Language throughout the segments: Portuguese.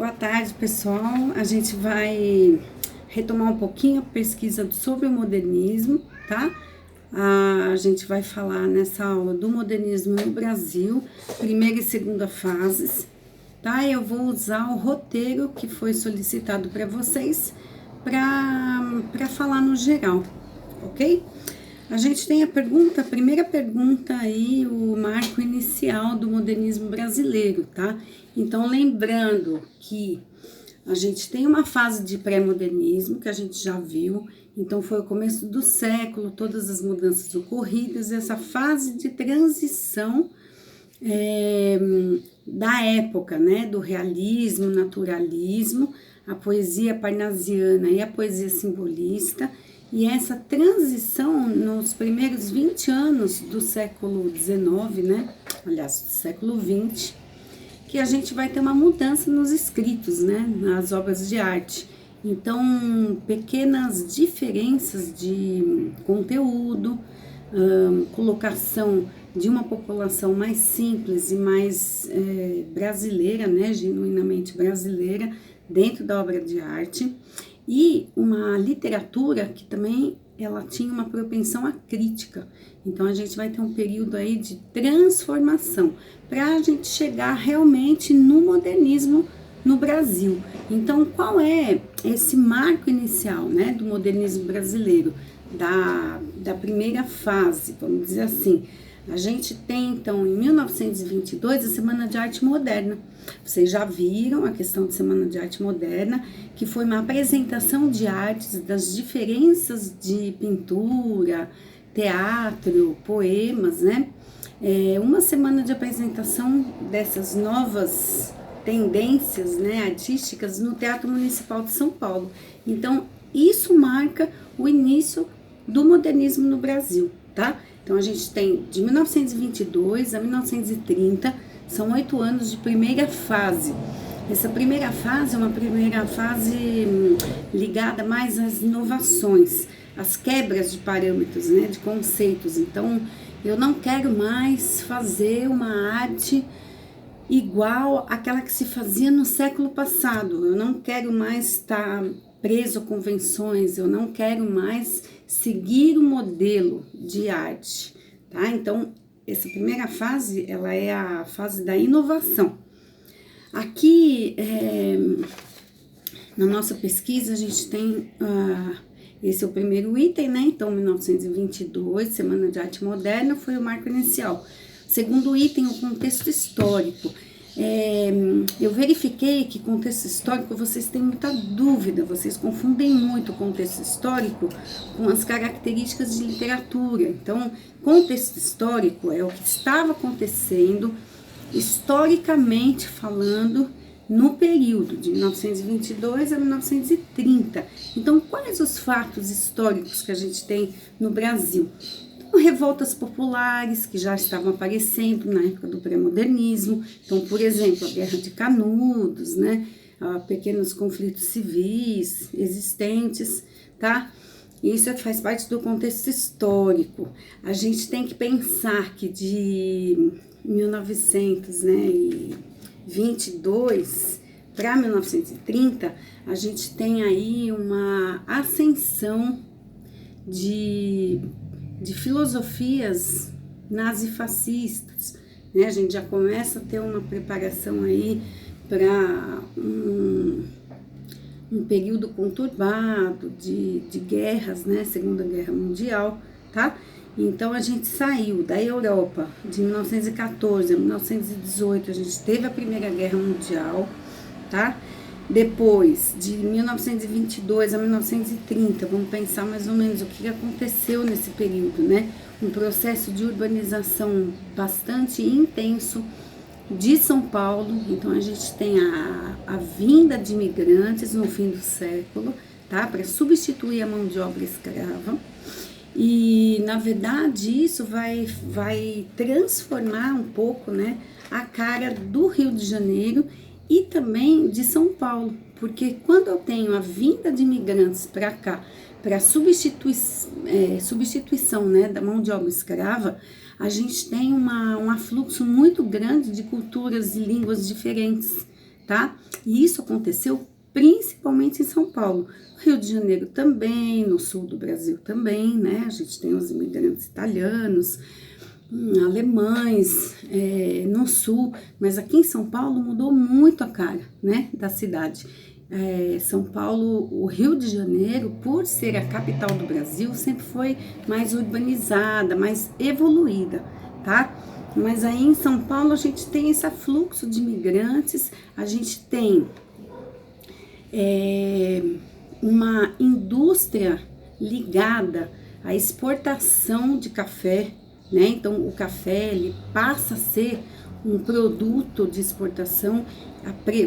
Boa tarde, pessoal. A gente vai retomar um pouquinho a pesquisa sobre o modernismo, tá? A gente vai falar nessa aula do modernismo no Brasil, primeira e segunda fases, tá? Eu vou usar o roteiro que foi solicitado para vocês para falar no geral, ok? A gente tem a primeira pergunta aí, o marco inicial do modernismo brasileiro, tá? Então, lembrando que a gente tem uma fase de pré-modernismo, que a gente já viu, então foi o começo do século, todas as mudanças ocorridas, essa fase de transição da época, né? Do realismo, naturalismo, a poesia parnasiana e a poesia simbolista. E essa transição nos primeiros 20 anos do século XIX, né? Aliás, do século XX, que a gente vai ter uma mudança nos escritos, né? Nas obras de arte. Então, pequenas diferenças de conteúdo, colocação de uma população mais simples e mais brasileira, né? Genuinamente brasileira, dentro da obra de arte. E uma literatura que também ela tinha uma propensão à crítica. Então a gente vai ter um período aí de transformação para a gente chegar realmente no modernismo no Brasil. Então qual é esse marco inicial, né, do modernismo brasileiro, da primeira fase, vamos dizer assim? A gente tem, então, em 1922, a Semana de Arte Moderna. Vocês já viram a questão de Semana de Arte Moderna, que foi uma apresentação de artes das diferenças de pintura, teatro, poemas, né? Uma semana de apresentação dessas novas tendências, né, artísticas no Teatro Municipal de São Paulo. Então, isso marca o início do modernismo no Brasil, tá? Então, a gente tem de 1922 a 1930, são 8 anos de primeira fase. Essa primeira fase é uma primeira fase ligada mais às inovações, às quebras de parâmetros, né, de conceitos. Então, eu não quero mais fazer uma arte igual àquela que se fazia no século passado. Eu não quero mais estar preso a convenções, eu não quero mais seguir o modelo de arte, tá? Então, essa primeira fase, ela é a fase da inovação. Aqui, na nossa pesquisa, a gente tem, esse é o primeiro item, né? Então, 1922, Semana de Arte Moderna, foi o marco inicial. Segundo item, o contexto histórico. Eu verifiquei que contexto histórico vocês têm muita dúvida, vocês confundem muito o contexto histórico com as características de literatura. Então, contexto histórico é o que estava acontecendo historicamente falando no período de 1922 a 1930. Então, quais os fatos históricos que a gente tem no Brasil? Revoltas populares que já estavam aparecendo na época do pré-modernismo. Então, por exemplo, a Guerra de Canudos, né? Pequenos conflitos civis existentes, tá? Isso faz parte do contexto histórico. A gente tem que pensar que de 1922 para 1930, a gente tem aí uma ascensão de filosofias nazifascistas, né? A gente já começa a ter uma preparação aí para um período conturbado de guerras, né? Segunda Guerra Mundial, tá? Então, a gente saiu da Europa de 1914 a 1918, a gente teve a Primeira Guerra Mundial, tá? Depois, de 1922 a 1930, vamos pensar mais ou menos o que aconteceu nesse período, né? Um processo de urbanização bastante intenso de São Paulo. Então, a gente tem a vinda de imigrantes no fim do século, tá? Para substituir a mão de obra escrava. E, na verdade, isso vai transformar um pouco, né, a cara do Rio de Janeiro e também de São Paulo, porque quando eu tenho a vinda de imigrantes para cá, para substituição, né, da mão de obra escrava, a gente tem um afluxo muito grande de culturas e línguas diferentes, tá? E isso aconteceu principalmente em São Paulo. Rio de Janeiro também, no sul do Brasil também, né? A gente tem os imigrantes italianos, alemães, no sul, mas aqui em São Paulo mudou muito a cara, né, da cidade. São Paulo, o Rio de Janeiro, por ser a capital do Brasil, sempre foi mais urbanizada, mais evoluída, tá? Mas aí em São Paulo a gente tem esse fluxo de imigrantes, a gente tem uma indústria ligada à exportação de café, né? Então o café ele passa a ser um produto de exportação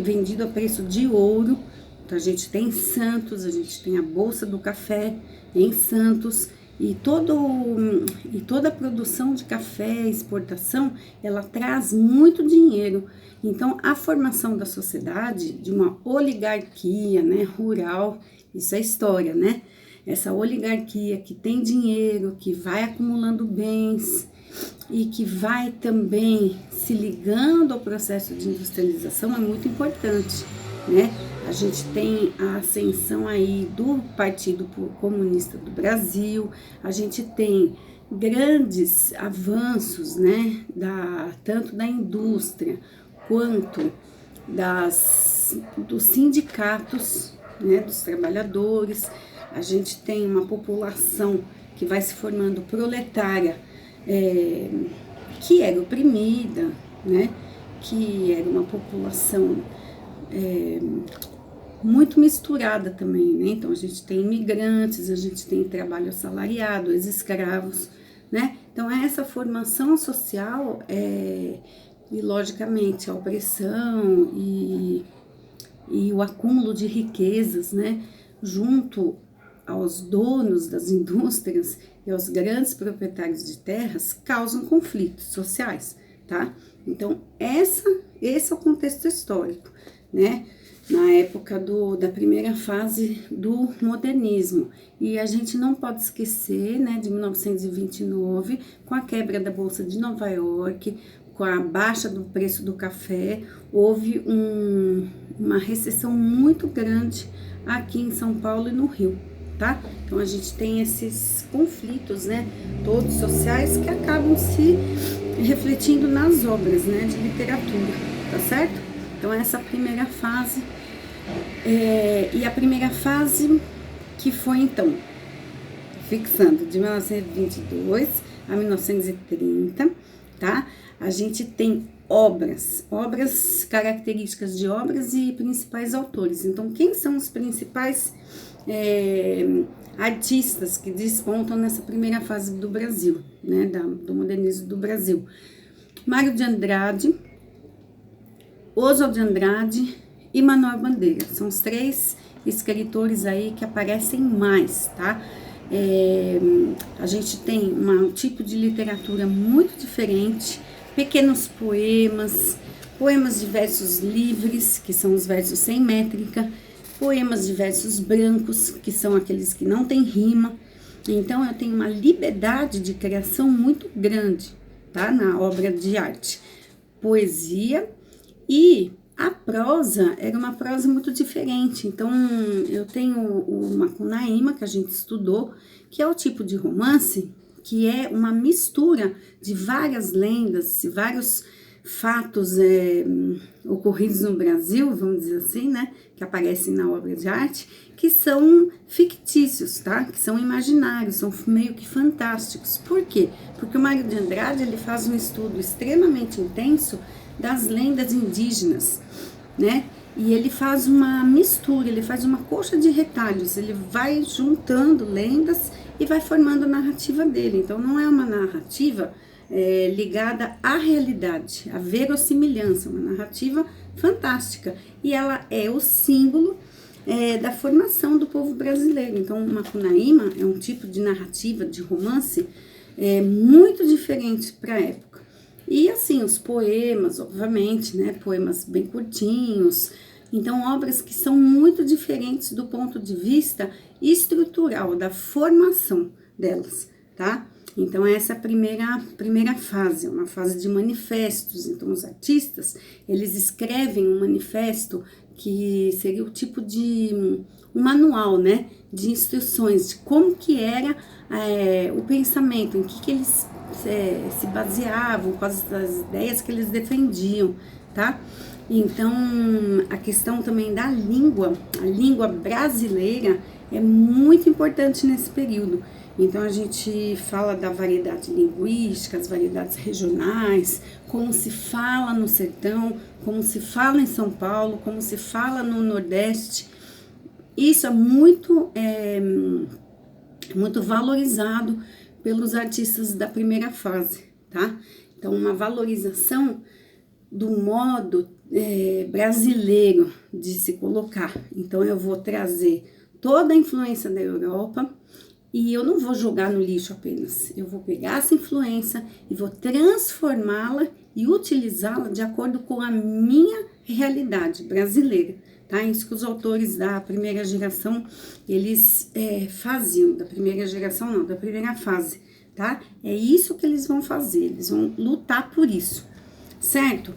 vendido a preço de ouro. Então a gente tem em Santos, a gente tem a Bolsa do Café em Santos, e toda a produção de café, exportação, ela traz muito dinheiro. Então a formação da sociedade, de uma oligarquia, né, rural, isso é história, né? Essa oligarquia que tem dinheiro, que vai acumulando bens e que vai também se ligando ao processo de industrialização é muito importante, né? A gente tem a ascensão aí do Partido Comunista do Brasil, a gente tem grandes avanços, né, tanto da indústria quanto dos sindicatos, né, dos trabalhadores. A gente tem uma população que vai se formando proletária, que era oprimida, né, que era uma população muito misturada também, né? Então a gente tem imigrantes, a gente tem trabalho assalariado, ex-escravos, né? Então essa formação social e logicamente a opressão e o acúmulo de riquezas, né? Junto aos donos das indústrias e aos grandes proprietários de terras causam conflitos sociais, tá? Então esse é o contexto histórico, né? Na época da primeira fase do modernismo. E a gente não pode esquecer, né, de 1929, com a quebra da Bolsa de Nova York, com a baixa do preço do café, houve uma recessão muito grande aqui em São Paulo e no Rio, tá? Então a gente tem esses conflitos, né, todos sociais que acabam se refletindo nas obras, né, de literatura, tá certo? Então essa primeira fase, e a primeira fase que foi então, fixando de 1922 a 1930, tá? A gente tem obras, características de obras e principais autores. Então quem são os principais artistas que despontam nessa primeira fase do Brasil, né, do modernismo do Brasil? Mário de Andrade, Oswald de Andrade e Manuel Bandeira. São os três escritores aí que aparecem mais, tá? A gente tem um tipo de literatura muito diferente, pequenos poemas de versos livres, que são os versos sem métrica, poemas de versos brancos, que são aqueles que não têm rima. Então eu tenho uma liberdade de criação muito grande, tá? Na obra de arte. Poesia. E a prosa era uma prosa muito diferente. Então, eu tenho o Macunaíma, que a gente estudou, que é o tipo de romance que é uma mistura de várias lendas, vários fatos ocorridos no Brasil, vamos dizer assim, né, que aparecem na obra de arte, que são fictícios, tá? Que são imaginários, são meio que fantásticos. Por quê? Porque o Mário de Andrade, ele faz um estudo extremamente intenso das lendas indígenas, né? E ele faz uma mistura, ele faz uma coxa de retalhos, ele vai juntando lendas e vai formando a narrativa dele. Então não é uma narrativa ligada à realidade, à verossimilhança, uma narrativa fantástica. E ela é o símbolo da formação do povo brasileiro. Então o Macunaíma é um tipo de narrativa, de romance, muito diferente para a época. E assim, os poemas, obviamente, né, poemas bem curtinhos, então obras que são muito diferentes do ponto de vista estrutural, da formação delas, tá? Então, essa é a primeira fase, uma fase de manifestos. Então, os artistas, eles escrevem um manifesto que seria o tipo de um manual, né, de instruções, de como que era o pensamento, em que eles se baseavam, quais as ideias que eles defendiam, tá? Então, a questão também da língua, a língua brasileira é muito importante nesse período. Então, a gente fala da variedade linguística, as variedades regionais, como se fala no sertão, como se fala em São Paulo, como se fala no Nordeste. Isso é muito valorizado pelos artistas da primeira fase, tá? Então, uma valorização do modo brasileiro de se colocar. Então, eu vou trazer toda a influência da Europa e eu não vou jogar no lixo apenas. Eu vou pegar essa influência e vou transformá-la e utilizá-la de acordo com a minha realidade brasileira, tá? Isso que os autores da primeira geração, eles faziam, da primeira geração não, da primeira fase, tá? É isso que eles vão fazer, eles vão lutar por isso, certo?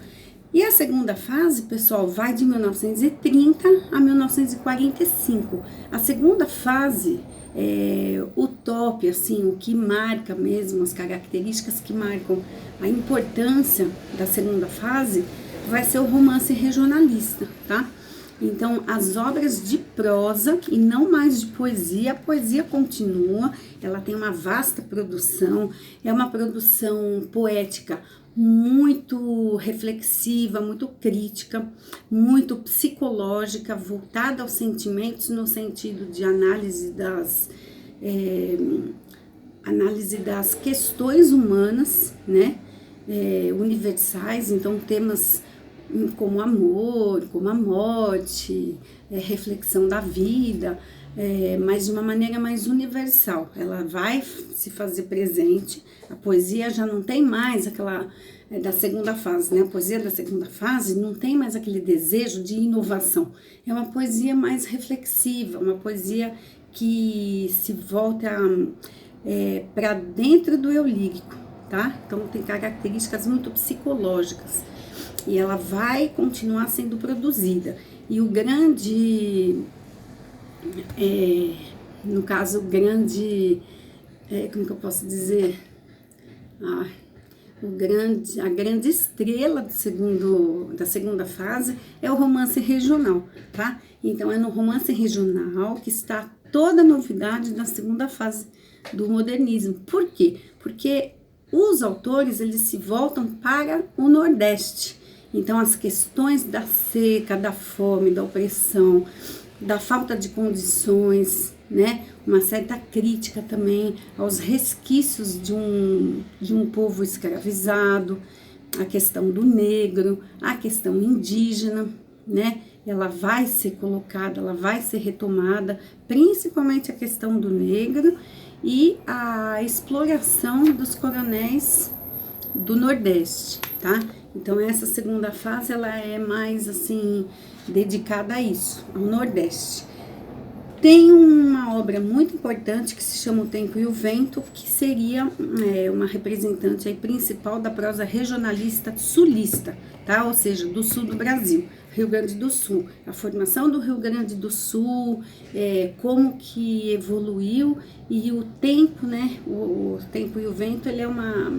E a segunda fase, pessoal, vai de 1930 a 1945. A segunda fase o top, assim, o que marca mesmo, as características que marcam a importância da segunda fase, vai ser o romance regionalista, tá? Então, as obras de prosa e não mais de poesia, a poesia continua, ela tem uma vasta produção, é uma produção poética muito reflexiva, muito crítica, muito psicológica, voltada aos sentimentos no sentido de análise das questões humanas, né, universais, então temas como amor, como a morte, reflexão da vida, mas de uma maneira mais universal. Ela vai se fazer presente. A poesia já não tem mais aquela da segunda fase, né? A poesia da segunda fase não tem mais aquele desejo de inovação. É uma poesia mais reflexiva, uma poesia que se volta para dentro do eu lírico, tá? Então tem características muito psicológicas. E ela vai continuar sendo produzida. E o grande, no caso, como que eu posso dizer? A grande estrela da segunda fase é o romance regional, tá? Então, é no romance regional que está toda a novidade da segunda fase do modernismo. Por quê? Porque os autores, eles se voltam para o Nordeste. Então, as questões da seca, da fome, da opressão, da falta de condições, né? Uma certa crítica também aos resquícios de um povo escravizado, a questão do negro, a questão indígena, né? Ela vai ser colocada, ela vai ser retomada, principalmente a questão do negro e a exploração dos coronéis do Nordeste, tá? Então, essa segunda fase, ela é mais, assim, dedicada a isso, ao Nordeste. Tem uma obra muito importante que se chama O Tempo e o Vento, que seria uma representante aí principal da prosa regionalista sulista, tá? Ou seja, do sul do Brasil, Rio Grande do Sul. A formação do Rio Grande do Sul, como que evoluiu e o tempo, né? O Tempo e o Vento, ele é uma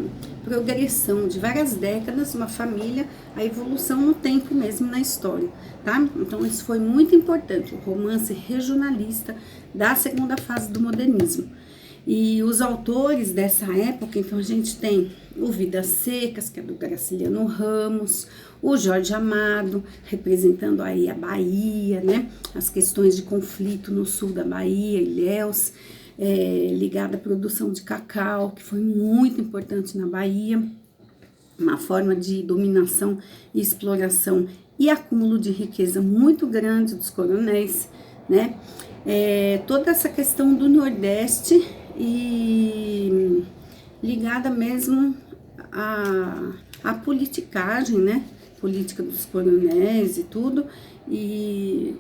progressão de várias décadas, uma família, a evolução no tempo mesmo na história, tá? Então, isso foi muito importante, o romance regionalista da segunda fase do modernismo. E os autores dessa época, então a gente tem o Vidas Secas, que é do Graciliano Ramos, o Jorge Amado, representando aí a Bahia, né? As questões de conflito no sul da Bahia, Ilhéus, ligada à produção de cacau, que foi muito importante na Bahia, uma forma de dominação e exploração e acúmulo de riqueza muito grande dos coronéis, né? Toda essa questão do Nordeste e ligada mesmo à politicagem, né? Política dos coronéis e tudo, e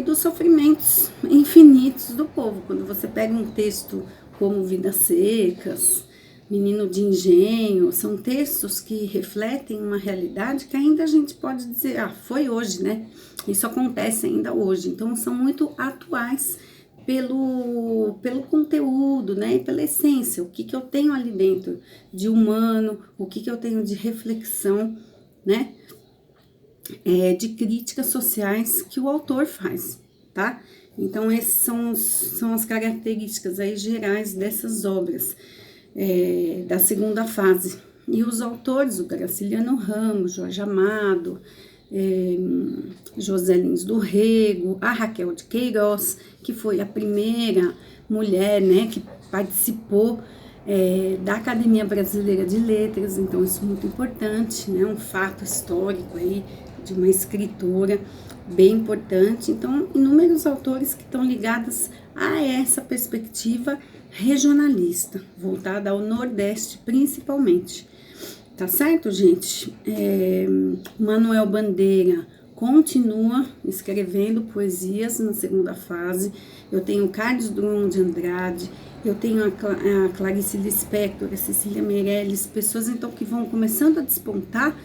dos sofrimentos infinitos do povo. Quando você pega um texto como Vidas Secas, Menino de Engenho, são textos que refletem uma realidade que ainda a gente pode dizer, foi hoje, né? Isso acontece ainda hoje, então são muito atuais pelo conteúdo, né? E pela essência, o que eu tenho ali dentro de humano, o que eu tenho de reflexão, né? De críticas sociais que o autor faz, tá? Então, essas são as características aí gerais dessas obras, da segunda fase. E os autores, o Graciliano Ramos, Jorge Amado, José Lins do Rego, a Raquel de Queiroz, que foi a primeira mulher, né, que participou da Academia Brasileira de Letras, então isso é muito importante, né, um fato histórico aí de uma escritora bem importante. Então, inúmeros autores que estão ligados a essa perspectiva regionalista, voltada ao Nordeste principalmente. Tá certo, gente? Manuel Bandeira continua escrevendo poesias na segunda fase. Eu tenho Carlos Drummond de Andrade, eu tenho a Clarice Lispector, a Cecília Meirelles, pessoas então que vão começando a despontar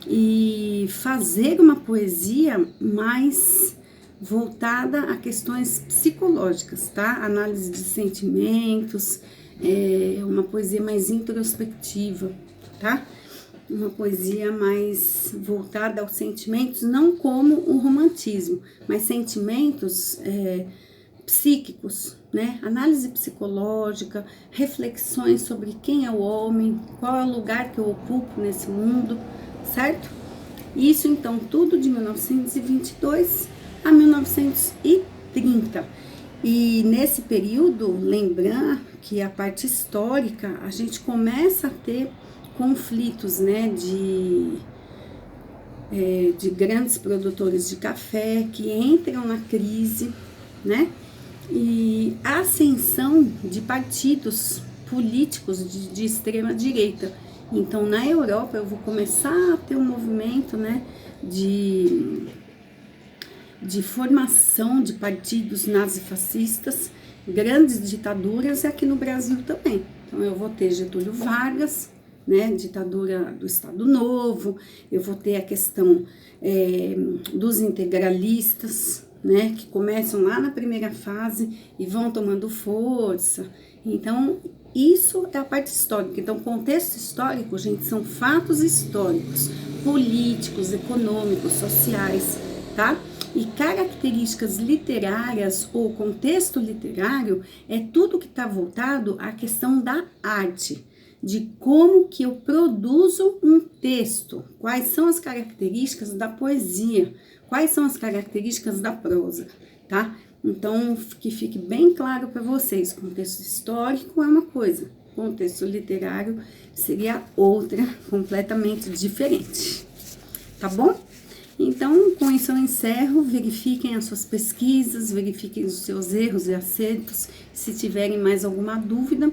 e fazer uma poesia mais voltada a questões psicológicas, tá? Análise de sentimentos, uma poesia mais introspectiva, tá? Uma poesia mais voltada aos sentimentos, não como o romantismo, mas sentimentos psíquicos, né? Análise psicológica, reflexões sobre quem é o homem, qual é o lugar que eu ocupo nesse mundo, certo? Isso então tudo de 1922 a 1930. E nesse período, lembrar que a parte histórica, a gente começa a ter conflitos, né, de grandes produtores de café que entram na crise, né, e a ascensão de partidos políticos de extrema direita. Então, na Europa, eu vou começar a ter um movimento, né, de formação de partidos nazifascistas, grandes ditaduras, e aqui no Brasil também. Então, eu vou ter Getúlio Vargas, né, ditadura do Estado Novo, eu vou ter a questão dos integralistas, né, que começam lá na primeira fase e vão tomando força. Então, isso é a parte histórica. Então, contexto histórico, gente, são fatos históricos, políticos, econômicos, sociais, tá? E características literárias ou contexto literário é tudo que está voltado à questão da arte, de como que eu produzo um texto, quais são as características da poesia, quais são as características da prosa, tá? Então, que fique bem claro para vocês, contexto histórico é uma coisa, contexto literário seria outra, completamente diferente, tá bom? Então, com isso eu encerro, verifiquem as suas pesquisas, verifiquem os seus erros e acertos, se tiverem mais alguma dúvida,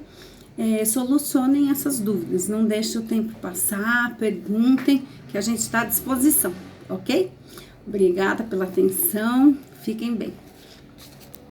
solucionem essas dúvidas, não deixem o tempo passar, perguntem, que a gente está à disposição, ok? Obrigada pela atenção, fiquem bem.